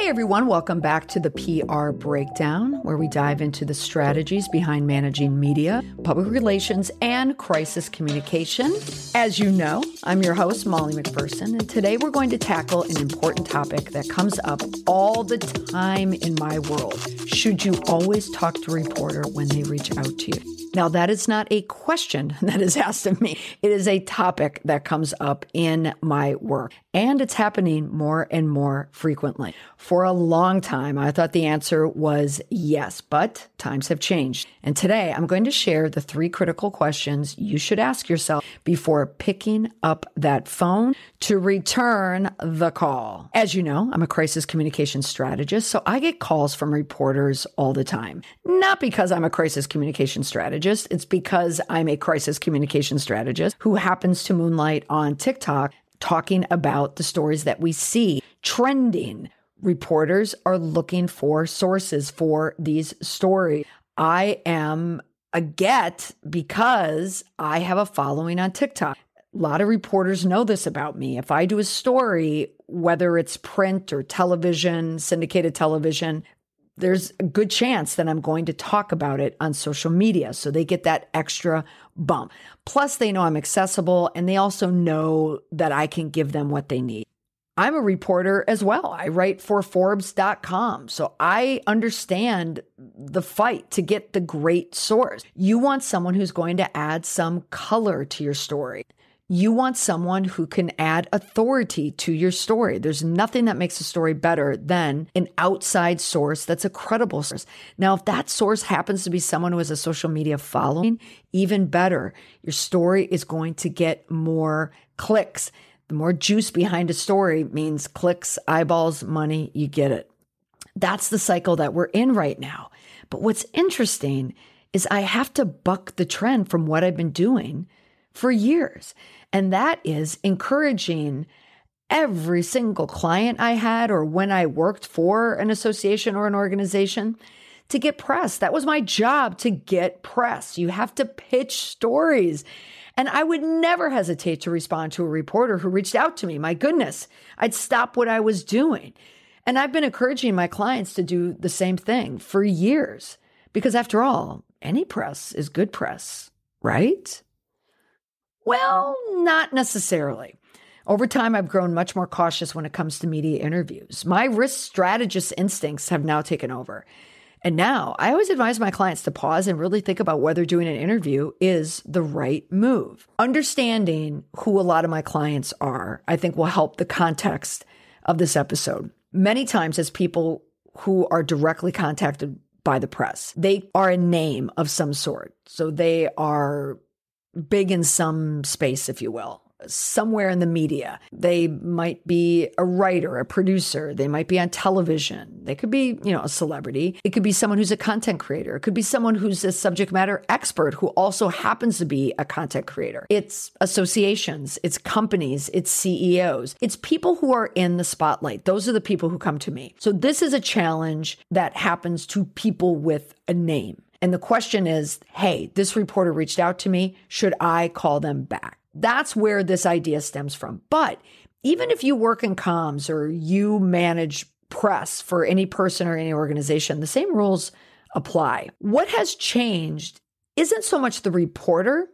Hey everyone, welcome back to the PR Breakdown, where we dive into the strategies behind managing media, public relations, and crisis communication. As you know, I'm your host, Molly McPherson, and today we're going to tackle an important topic that comes up all the time in my world. Should you always talk to a reporter when they reach out to you? Now, that is not a question that is asked of me. It is a topic that comes up in my work, and it's happening more and more frequently. For a long time, I thought the answer was yes, but times have changed. And today, I'm going to share the 3 critical questions you should ask yourself before picking up that phone to return the call. As you know, I'm a crisis communication strategist, so I get calls from reporters all the time. Not because I'm a crisis communication strategist. It's because I'm a crisis communication strategist who happens to moonlight on TikTok talking about the stories that we see trending. Reporters are looking for sources for these stories. I am a get because I have a following on TikTok. A lot of reporters know this about me. If I do a story, whether it's print or television, syndicated television, there's a good chance that I'm going to talk about it on social media. So they get that extra bump. Plus, they know I'm accessible, and they also know that I can give them what they need. I'm a reporter as well. I write for Forbes.com. So I understand the fight to get the great source. You want someone who's going to add some color to your story. You want someone who can add authority to your story. There's nothing that makes a story better than an outside source that's a credible source. Now, if that source happens to be someone who has a social media following, even better. Your story is going to get more clicks. The more juice behind a story means clicks, eyeballs, money, you get it. That's the cycle that we're in right now. But what's interesting is I have to buck the trend from what I've been doing for years. And that is encouraging every single client I had or when I worked for an association or an organization to get press. That was my job, to get press. You have to pitch stories. And I would never hesitate to respond to a reporter who reached out to me. My goodness, I'd stop what I was doing. And I've been encouraging my clients to do the same thing for years. Because after all, any press is good press, right? Well, not necessarily. Over time, I've grown much more cautious when it comes to media interviews. My risk strategist instincts have now taken over. And now I always advise my clients to pause and really think about whether doing an interview is the right move. Understanding who a lot of my clients are, I think will help the context of this episode. Many times as people who are directly contacted by the press, they are a name of some sort. So they are big in some space, if you will, somewhere in the media. They might be a writer, a producer. They might be on television. They could be, a celebrity. It could be someone who's a content creator. It could be someone who's a subject matter expert who also happens to be a content creator. It's associations, it's companies, it's CEOs. It's people who are in the spotlight. Those are the people who come to me. So this is a challenge that happens to people with a name. And the question is, hey, this reporter reached out to me. Should I call them back? That's where this idea stems from. But even if you work in comms or you manage press for any person or any organization, the same rules apply. What has changed isn't so much the reporter,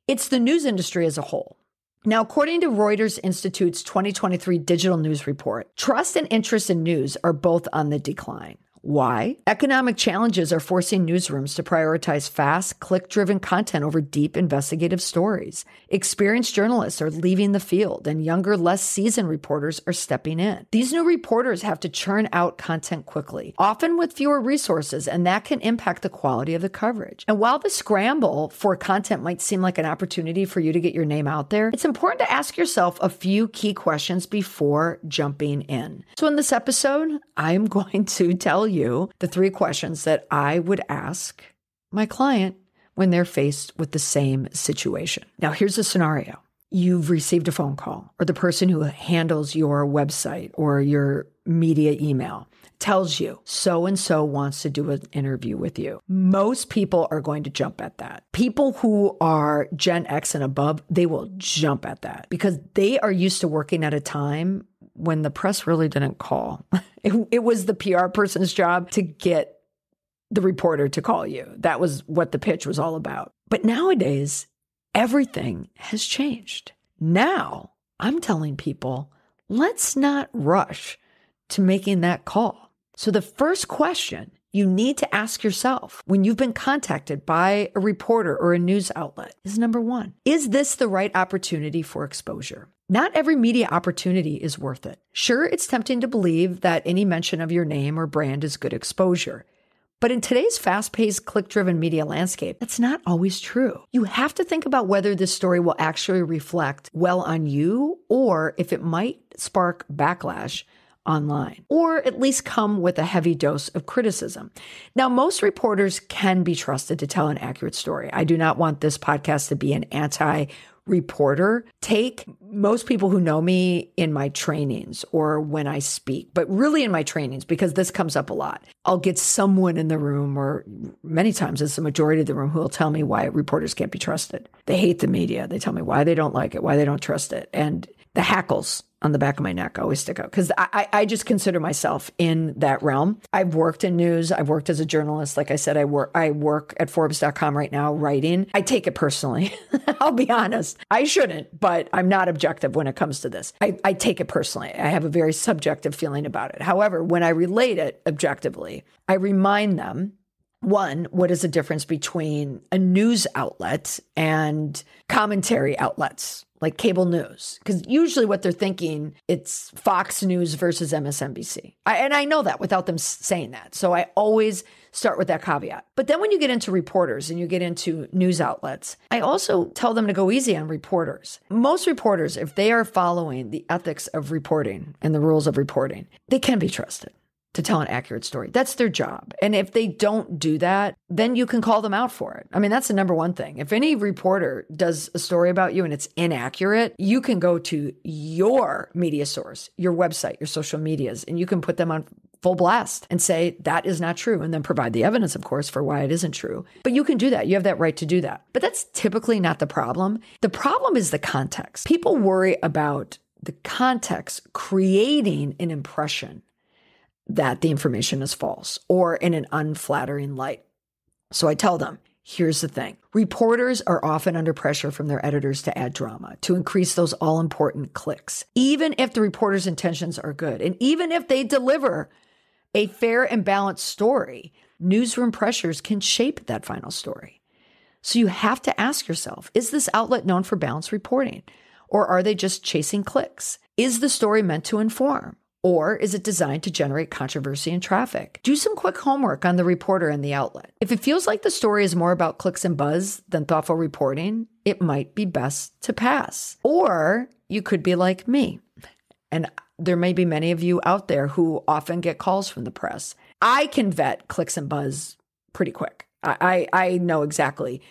it's the news industry as a whole. Now, according to Reuters Institute's 2023 Digital News Report, trust and interest in news are both on the decline. Why? Economic challenges are forcing newsrooms to prioritize fast, click-driven content over deep investigative stories. Experienced journalists are leaving the field, and younger, less seasoned reporters are stepping in. These new reporters have to churn out content quickly, often with fewer resources, and that can impact the quality of the coverage. And while the scramble for content might seem like an opportunity for you to get your name out there, it's important to ask yourself a few key questions before jumping in. So in this episode, I'm going to tell you the 3 questions that I would ask my client when they're faced with the same situation. Now, here's a scenario. You've received a phone call, or the person who handles your website or your media email tells you so-and-so wants to do an interview with you. Most people are going to jump at that. People who are Gen X and above, they will jump at that because they are used to working at a time when the press really didn't call. It was the PR person's job to get the reporter to call you. That was what the pitch was all about. But nowadays, everything has changed. Now, I'm telling people, let's not rush to making that call. So the first question you need to ask yourself when you've been contacted by a reporter or a news outlet is number one, is this the right opportunity for exposure? Not every media opportunity is worth it. Sure, it's tempting to believe that any mention of your name or brand is good exposure. But in today's fast-paced, click-driven media landscape, that's not always true. You have to think about whether this story will actually reflect well on you or if it might spark backlash online, or at least come with a heavy dose of criticism. Now, most reporters can be trusted to tell an accurate story. I do not want this podcast to be an anti-reporter take. Most people who know me in my trainings or when I speak, but really in my trainings, because this comes up a lot, I'll get someone in the room, or many times it's the majority of the room, who will tell me why reporters can't be trusted. They hate the media. They tell me why they don't like it, why they don't trust it. And the hackles on the back of my neck always stick out because I just consider myself in that realm. I've worked in news. I've worked as a journalist. Like I said, I work at Forbes.com right now writing. I take it personally. I'll be honest. I shouldn't, but I'm not objective when it comes to this. I take it personally. I have a very subjective feeling about it. However, when I relate it objectively, I remind them, one, what is the difference between a news outlet and commentary outlets like cable news? Because usually what they're thinking, it's Fox News versus MSNBC. And I know that without them saying that. So I always start with that caveat. But then when you get into reporters and you get into news outlets, I also tell them to go easy on reporters. Most reporters, if they are following the ethics of reporting and the rules of reporting, they can be trusted to tell an accurate story. That's their job. And if they don't do that, then you can call them out for it. I mean, that's the number one thing. If any reporter does a story about you and it's inaccurate, you can go to your media source, your website, your social medias, and you can put them on full blast and say that is not true, and then provide the evidence, of course, for why it isn't true. But you can do that. You have that right to do that. But that's typically not the problem. The problem is the context. People worry about the context creating an impression that the information is false or in an unflattering light. So I tell them, here's the thing. Reporters are often under pressure from their editors to add drama, to increase those all-important clicks, even if the reporter's intentions are good. And even if they deliver a fair and balanced story, newsroom pressures can shape that final story. So you have to ask yourself, is this outlet known for balanced reporting? Or are they just chasing clicks? Is the story meant to inform? Or is it designed to generate controversy and traffic? Do some quick homework on the reporter and the outlet. If it feels like the story is more about clicks and buzz than thoughtful reporting, it might be best to pass. Or you could be like me. And there may be many of you out there who often get calls from the press. I can vet clicks and buzz pretty quick. I know exactly,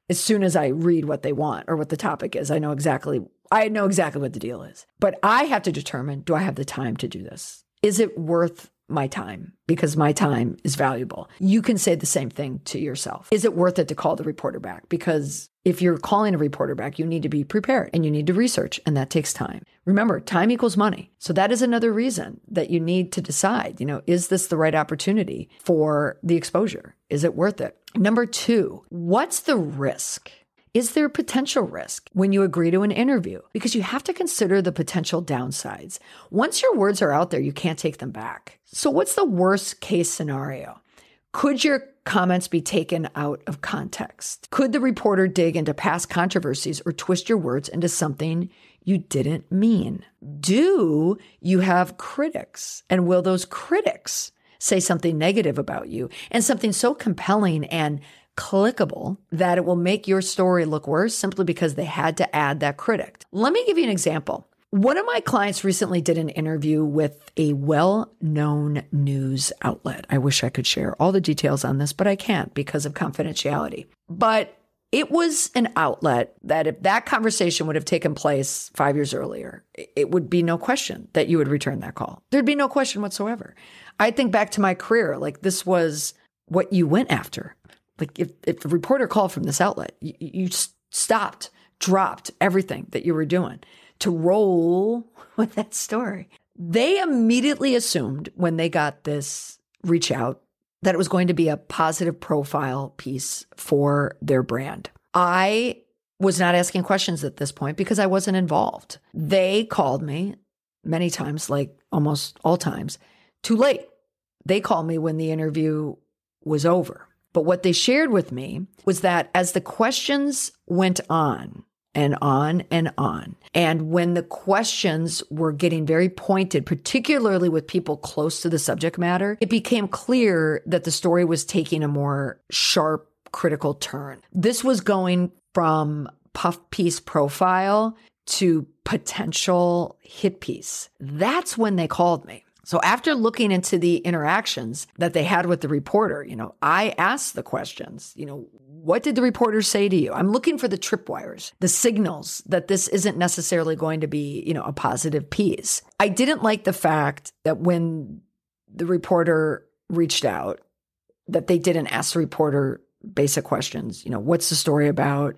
as soon as I read what they want or what the topic is, I know exactly what the deal is. But I have to determine, do I have the time to do this? Is it worth my time? Because my time is valuable. You can say the same thing to yourself. Is it worth it to call the reporter back? Because if you're calling a reporter back, you need to be prepared and you need to research, and that takes time. Remember, time equals money. So that is another reason that you need to decide, is this the right opportunity for the exposure? Is it worth it? Number two, what's the risk? Is there a potential risk when you agree to an interview? Because you have to consider the potential downsides. Once your words are out there, you can't take them back. So what's the worst case scenario? Could your comments be taken out of context? Could the reporter dig into past controversies or twist your words into something you didn't mean? Do you have critics? And will those critics say something negative about you and something so compelling and clickable that it will make your story look worse simply because they had to add that critic? Let me give you an example. One of my clients recently did an interview with a well-known news outlet. I wish I could share all the details on this, but I can't because of confidentiality. But it was an outlet that if that conversation would have taken place 5 years earlier, it would be no question that you would return that call. There'd be no question whatsoever. I think back to my career, like this was what you went after. Like if a reporter called from this outlet, you stopped, dropped everything that you were doing to roll with that story. They immediately assumed when they got this reach out that it was going to be a positive profile piece for their brand. I was not asking questions at this point because I wasn't involved. They called me many times, like almost all times, too late. They called me when the interview was over. But what they shared with me was that as the questions went on and on and on, and when the questions were getting very pointed, particularly with people close to the subject matter, it became clear that the story was taking a more sharp, critical turn. This was going from puff piece profile to potential hit piece. That's when they called me. So after looking into the interactions that they had with the reporter, I asked the questions, what did the reporter say to you? I'm looking for the tripwires, the signals that this isn't necessarily going to be, a positive piece. I didn't like the fact that when the reporter reached out, that they didn't ask the reporter basic questions. What's the story about?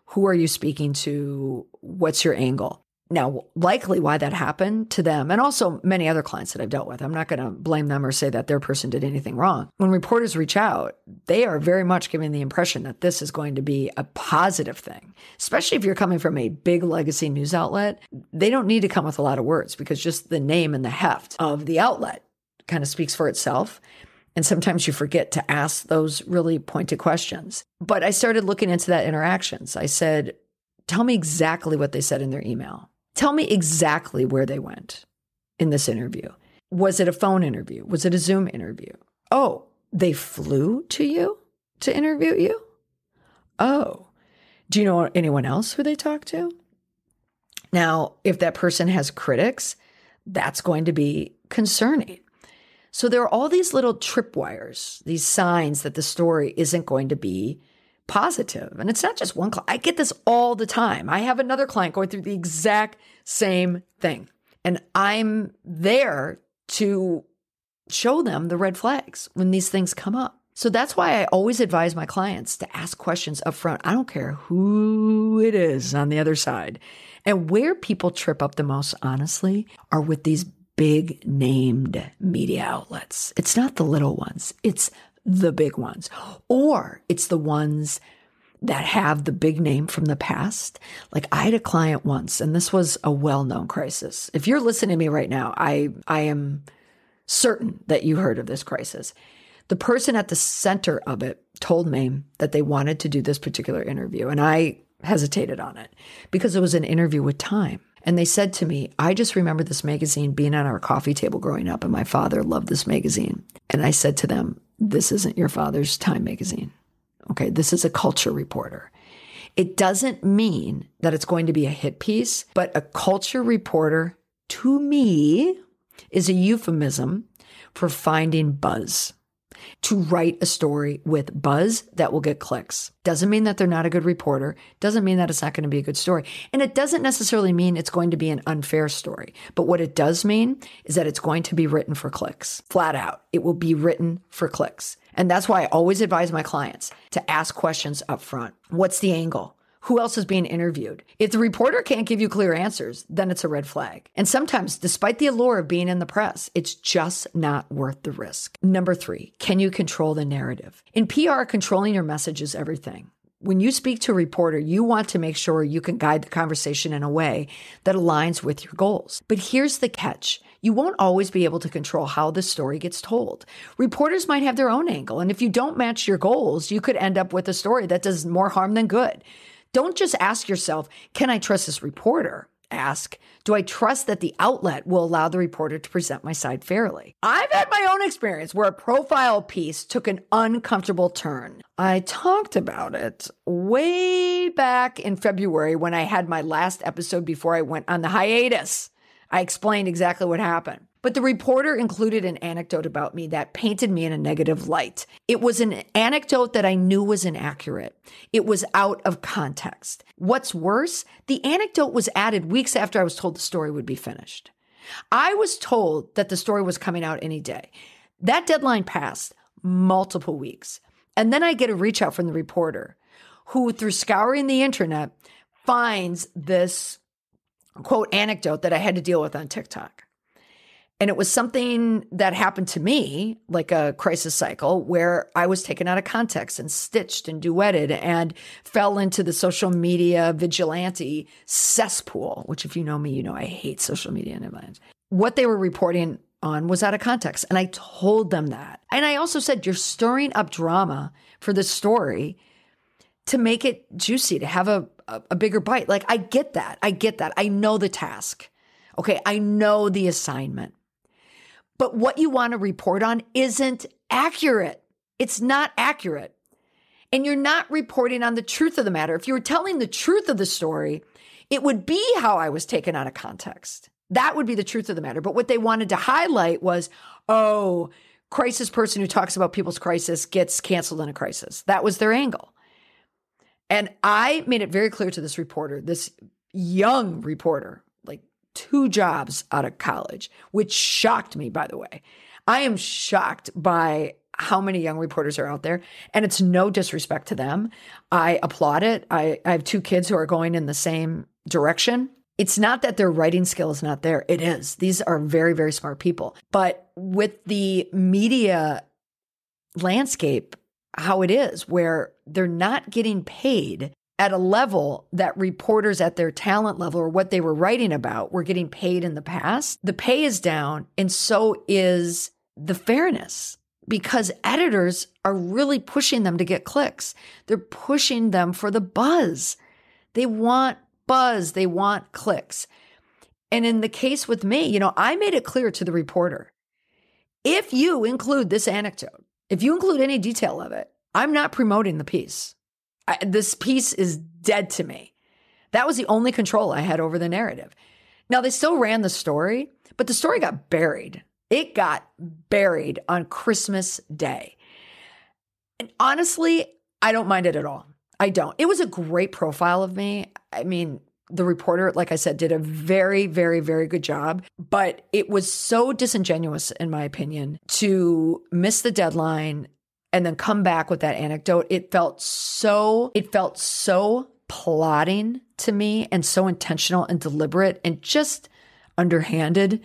Who are you speaking to? What's your angle? Now, likely why that happened to them, and also many other clients that I've dealt with, I'm not going to blame them or say that their person did anything wrong. When reporters reach out, they are very much giving the impression that this is going to be a positive thing, especially if you're coming from a big legacy news outlet. They don't need to come with a lot of words because just the name and the heft of the outlet kind of speaks for itself. And sometimes you forget to ask those really pointed questions. But I started looking into that interactions. I said, tell me exactly what they said in their email. Tell me exactly where they went in this interview. Was it a phone interview? Was it a Zoom interview? Oh, they flew to you to interview you? Oh, do you know anyone else who they talked to? Now, if that person has critics, that's going to be concerning. So there are all these little tripwires, these signs that the story isn't going to be positive. And it's not just one client. I get this all the time. I have another client going through the exact same thing. And I'm there to show them the red flags when these things come up. So that's why I always advise my clients to ask questions up front. I don't care who it is on the other side. And where people trip up the most, honestly, are with these big named media outlets. It's not the little ones. It's the big ones, or it's the ones that have the big name from the past. Like I had a client once, and this was a well-known crisis. If you're listening to me right now, I am certain that you heard of this crisis. The person at the center of it told me that they wanted to do this particular interview, and I hesitated on it because it was an interview with Time. And they said to me, I just remember this magazine being on our coffee table growing up, and my father loved this magazine. And I said to them, this isn't your father's Time magazine. Okay, this is a culture reporter. It doesn't mean that it's going to be a hit piece, but a culture reporter, to me, is a euphemism for finding buzz. To write a story with buzz that will get clicks. Doesn't mean that they're not a good reporter. Doesn't mean that it's not going to be a good story. And it doesn't necessarily mean it's going to be an unfair story. But what it does mean is that it's going to be written for clicks. Flat out. It will be written for clicks. And that's why I always advise my clients to ask questions up front. What's the angle? Who else is being interviewed? If the reporter can't give you clear answers, then it's a red flag. And sometimes, despite the allure of being in the press, it's just not worth the risk. Number 3, can you control the narrative? In PR, controlling your message is everything. When you speak to a reporter, you want to make sure you can guide the conversation in a way that aligns with your goals. But here's the catch. You won't always be able to control how the story gets told. Reporters might have their own angle, and if you don't match your goals, you could end up with a story that does more harm than good. Don't just ask yourself, can I trust this reporter? Ask, do I trust that the outlet will allow the reporter to present my side fairly? I've had my own experience where a profile piece took an uncomfortable turn. I talked about it way back in February when I had my last episode before I went on the hiatus. I explained exactly what happened. But the reporter included an anecdote about me that painted me in a negative light. It was an anecdote that I knew was inaccurate. It was out of context. What's worse, the anecdote was added weeks after I was told the story would be finished. I was told that the story was coming out any day. That deadline passed multiple weeks. And then I get a reach out from the reporter who, through scouring the internet, finds this quote anecdote that I had to deal with on TikTok. And it was something that happened to me, like a crisis cycle, where I was taken out of context and stitched and duetted and fell into the social media vigilante cesspool, which if you know me, you know I hate social media. What they were reporting on was out of context. And I told them that. And I also said, you're stirring up drama for the story to make it juicy, to have a bigger bite. Like, I get that. I know the task. Okay, I know the assignment. But what you want to report on isn't accurate. It's not accurate. And you're not reporting on the truth of the matter. If you were telling the truth of the story, it would be how I was taken out of context. That would be the truth of the matter. But what they wanted to highlight was, oh, crisis person who talks about people's crisis gets canceled in a crisis. That was their angle. And I made it very clear to this reporter, this young reporter, like 2 jobs out of college, which shocked me, by the way. I am shocked by how many young reporters are out there, and it's no disrespect to them. I applaud it. I have 2 kids who are going in the same direction. It's not that their writing skill is not there. It is. These are very, very smart people. But with the media landscape, how it is, where they're not getting paid at a level that reporters at their talent level or what they were writing about were getting paid in the past. The pay is down, and so is the fairness, because editors are really pushing them to get clicks. They're pushing them for the buzz. They want buzz. They want clicks. And in the case with me, I made it clear to the reporter, if you include this anecdote, if you include any detail of it, I'm not promoting the piece. This piece is dead to me. That was the only control I had over the narrative. Now, they still ran the story, but the story got buried. It got buried on Christmas Day. And honestly, I don't mind it at all. I don't. It was a great profile of me. I mean, the reporter, like I said, did a very, very, very good job, but it was so disingenuous, in my opinion, to miss the deadline and then come back with that anecdote. It felt so plotting to me and so intentional and deliberate and just underhanded.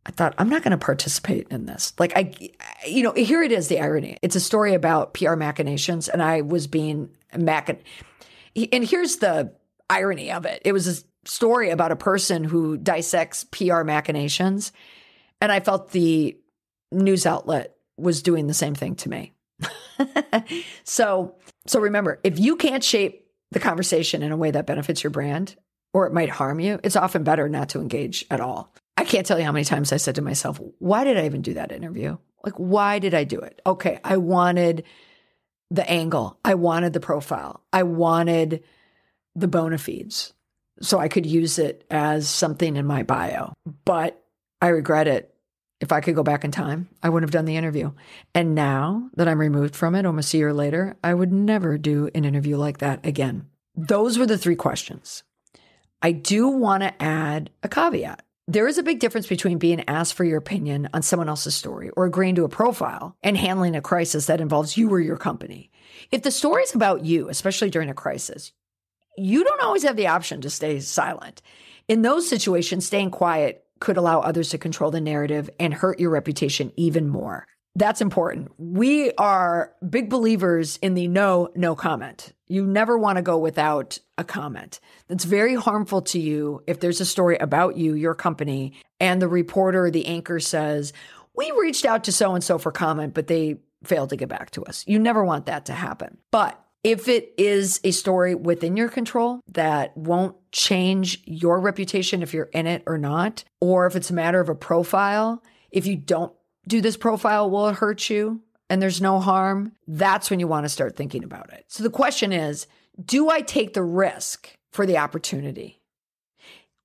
I thought, I'm not going to participate in this. Here it is, the irony. It's a story about PR machinations, and I was being and here's the irony of it. It was a story about a person who dissects PR machinations, and I felt the news outlet was doing the same thing to me. So remember, if you can't shape the conversation in a way that benefits your brand, or it might harm you, it's often better not to engage at all. I can't tell you how many times I said to myself, why did I even do that interview? Why did I do it? Okay, I wanted the angle. I wanted the profile. I wanted the bona fides so I could use it as something in my bio. But I regret it. If I could go back in time, I wouldn't have done the interview. And now that I'm removed from it, almost a year later, I would never do an interview like that again. Those were the 3 questions. I do want to add a caveat. There is a big difference between being asked for your opinion on someone else's story or agreeing to a profile and handling a crisis that involves you or your company. If the story is about you, especially during a crisis, you don't always have the option to stay silent. In those situations, staying quiet could allow others to control the narrative and hurt your reputation even more. That's important. We are big believers in the no comment. You never want to go without a comment. That's very harmful to you if there's a story about you, your company, and the reporter or the anchor says, we reached out to so-and-so for comment, but they failed to get back to us. You never want that to happen. But if it is a story within your control that won't change your reputation if you're in it or not, or if it's a matter of a profile, if you don't do this profile, will it hurt you and there's no harm? That's when you want to start thinking about it. So the question is, do I take the risk for the opportunity?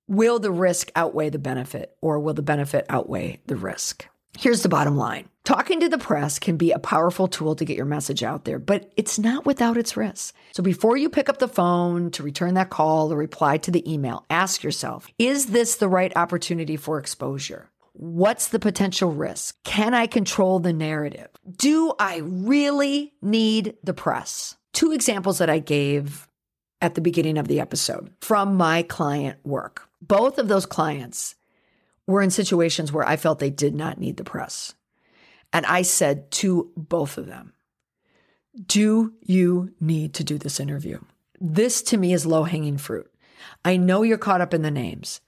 Will the risk outweigh the benefit, or will the benefit outweigh the risk? Here's the bottom line. Talking to the press can be a powerful tool to get your message out there, but it's not without its risks. So before you pick up the phone to return that call or reply to the email, ask yourself, is this the right opportunity for exposure? What's the potential risk? Can I control the narrative? Do I really need the press? 2 examples that I gave at the beginning of the episode from my client work. Both of those clients were in situations where I felt they did not need the press. And I said to both of them, do you need to do this interview? This to me is low-hanging fruit. I know you're caught up in the names,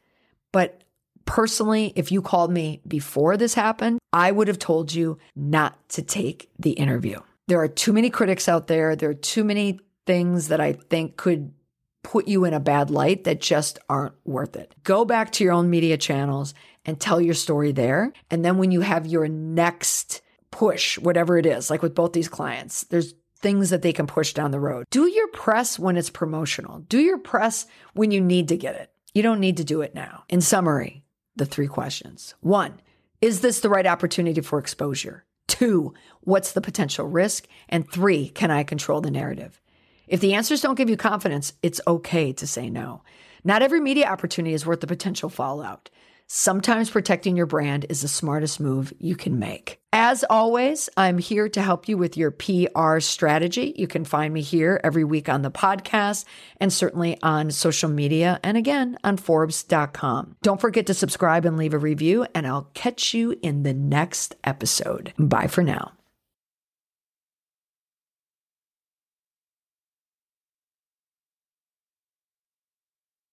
but personally, if you called me before this happened, I would have told you not to take the interview. There are too many critics out there. There are too many things that I think could put you in a bad light that just aren't worth it. Go back to your own media channels and tell your story there. And then when you have your next push, whatever it is, like with both these clients, there's things that they can push down the road. Do your press when it's promotional. Do your press when you need to get it. You don't need to do it now. In summary, the 3 questions. 1, is this the right opportunity for exposure? 2, what's the potential risk? And 3, can I control the narrative? If the answers don't give you confidence, it's okay to say no. Not every media opportunity is worth the potential fallout. Sometimes protecting your brand is the smartest move you can make. As always, I'm here to help you with your PR strategy. You can find me here every week on the podcast and certainly on social media and again on Forbes.com. Don't forget to subscribe and leave a review, and I'll catch you in the next episode. Bye for now.